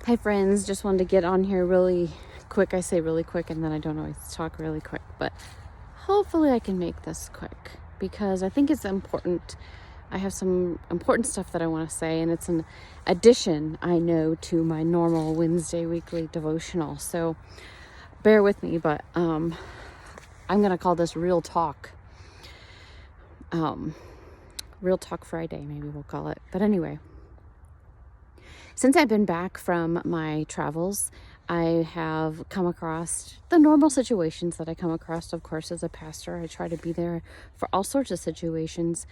Hi friends, just wanted to get on here really quick. I say really quick and then I don't always talk really quick, but hopefully I can make this quick because I think it's important. I have some important stuff that I want to say, and it's an addition, I know, to my normal Wednesday weekly devotional. So bear with me, but I'm going to call this Real Talk. Real Talk Friday, maybe we'll call it. But anyway, since I've been back from my travels, I have come across the normal situations that I come across, of course, as a pastor. I try to be there for all sorts of situations.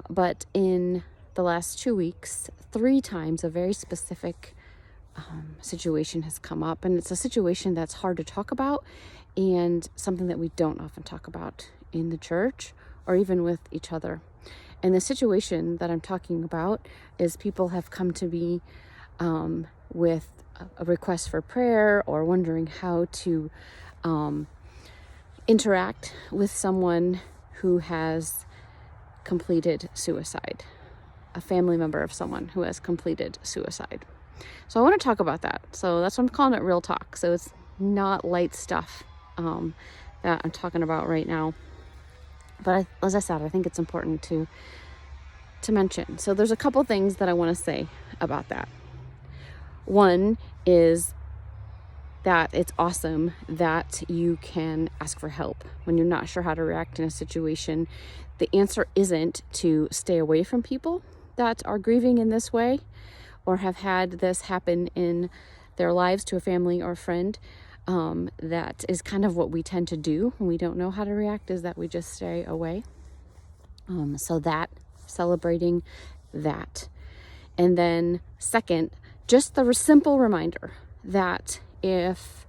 But in the last 2 weeks, 3 times, a very specific situation has come up. And it's a situation that's hard to talk about and something that we don't often talk about in the church or even with each other. And the situation that I'm talking about is people have come to me with a request for prayer or wondering how to interact with someone who has completed suicide, a family member of someone who has completed suicide. So I want to talk about that. So that's why I'm calling it Real Talk. So it's not light stuff that I'm talking about right now. But as I said, I think it's important to mention. So there's a couple things that I want to say about that. One is that it's awesome that you can ask for help when you're not sure how to react in a situation. The answer isn't to stay away from people that are grieving in this way or have had this happen in their lives to a family or friend. That is kind of what we tend to do when we don't know how to react, is that we just stay away. So that, celebrating that. And then second, just the simple reminder that if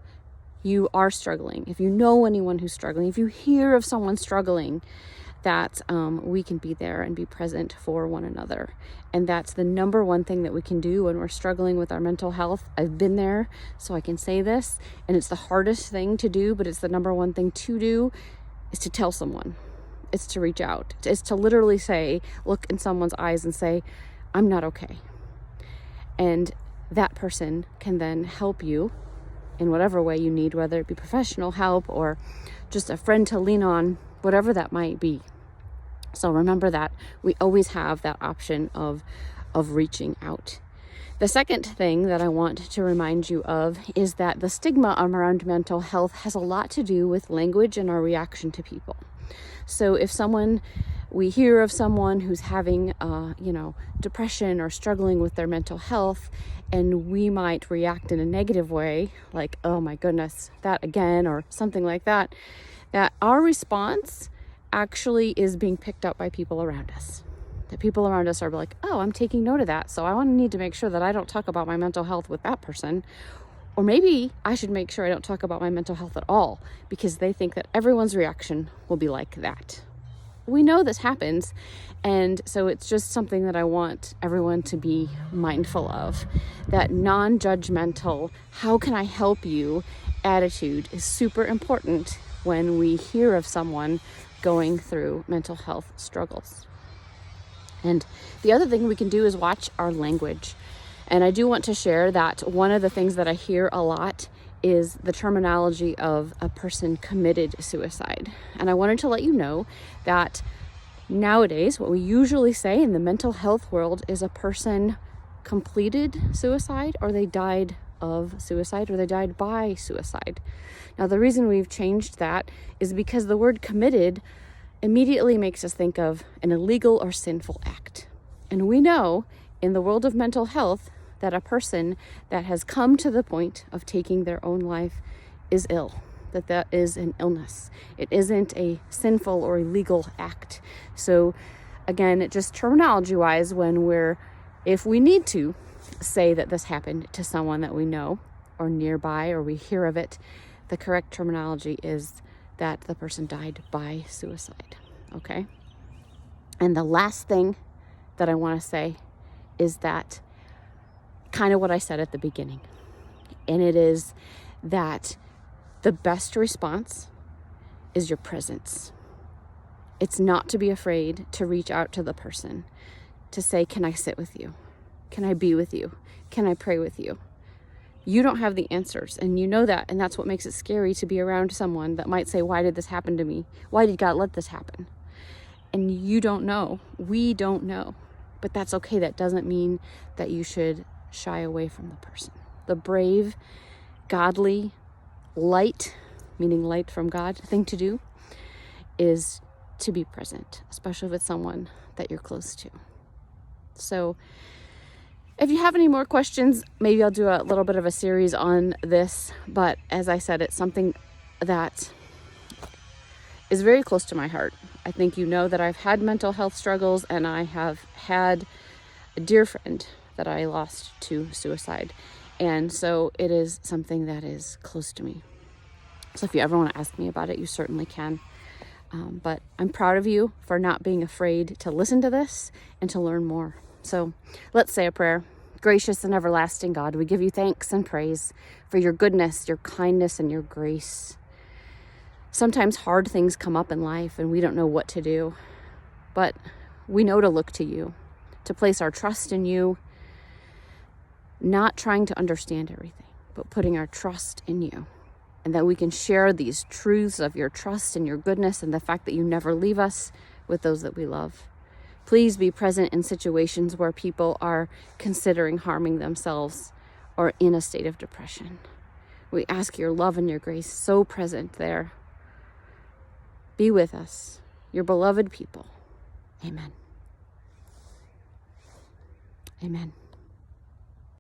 you are struggling, if you know anyone who's struggling, if you hear of someone struggling, that we can be there and be present for one another. And that's the number one thing that we can do when we're struggling with our mental health. I've been there, so I can say this, and it's the hardest thing to do, but it's the number one thing to do, is to tell someone. It's to reach out. It's to literally say, look in someone's eyes and say, I'm not okay. And that person can then help you in whatever way you need, whether it be professional help or just a friend to lean on, whatever that might be. So remember that we always have that option of reaching out. The second thing that I want to remind you of is that the stigma around mental health has a lot to do with language and our reaction to people. So if we hear of someone who's having, depression or struggling with their mental health, and we might react in a negative way, like, oh my goodness, that again, or something like that, that our response actually is being picked up by people around us. The people around us are like, oh, I'm taking note of that, so I need to make sure that I don't talk about my mental health with that person. Or maybe I should make sure I don't talk about my mental health at all, because they think that everyone's reaction will be like that. We know this happens, and so it's just something that I want everyone to be mindful of. That non-judgmental, how can I help you attitude is super important when we hear of someone going through mental health struggles. And the other thing we can do is watch our language. And I do want to share that one of the things that I hear a lot is the terminology of a person committed suicide. And I wanted to let you know that nowadays, what we usually say in the mental health world is a person completed suicide, or they died of suicide, or they died by suicide. Now, the reason we've changed that is because the word committed immediately makes us think of an illegal or sinful act. And we know in the world of mental health that a person that has come to the point of taking their own life is ill, that is an illness. It isn't a sinful or illegal act. So again, just terminology-wise, if we need to say that this happened to someone that we know or nearby, or we hear of it, the correct terminology is that the person died by suicide, okay? And the last thing that I want to say is that kind of what I said at the beginning. And it is that the best response is your presence. It's not to be afraid to reach out to the person, to say, can I sit with you? Can I be with you? Can I pray with you? You don't have the answers, and you know that, and that's what makes it scary to be around someone that might say, why did this happen to me? Why did God let this happen? And you don't know. We don't know. But that's okay. That doesn't mean that you should shy away from the person. The brave, godly, light, meaning light from God, thing to do is to be present, especially with someone that you're close to. So if you have any more questions, maybe I'll do a little bit of a series on this. But as I said, it's something that is very close to my heart. I think you know that I've had mental health struggles, and I have had a dear friend that I lost to suicide. And so it is something that is close to me. So if you ever want to ask me about it, you certainly can. But I'm proud of you for not being afraid to listen to this and to learn more. So let's say a prayer. Gracious and everlasting God, we give you thanks and praise for your goodness, your kindness, and your grace. Sometimes hard things come up in life and we don't know what to do, but we know to look to you, to place our trust in you, not trying to understand everything, but putting our trust in you. And that we can share these truths of your trust and your goodness and the fact that you never leave us with those that we love. Please be present in situations where people are considering harming themselves or in a state of depression. We ask your love and your grace so present there. Be with us, your beloved people. Amen. Amen.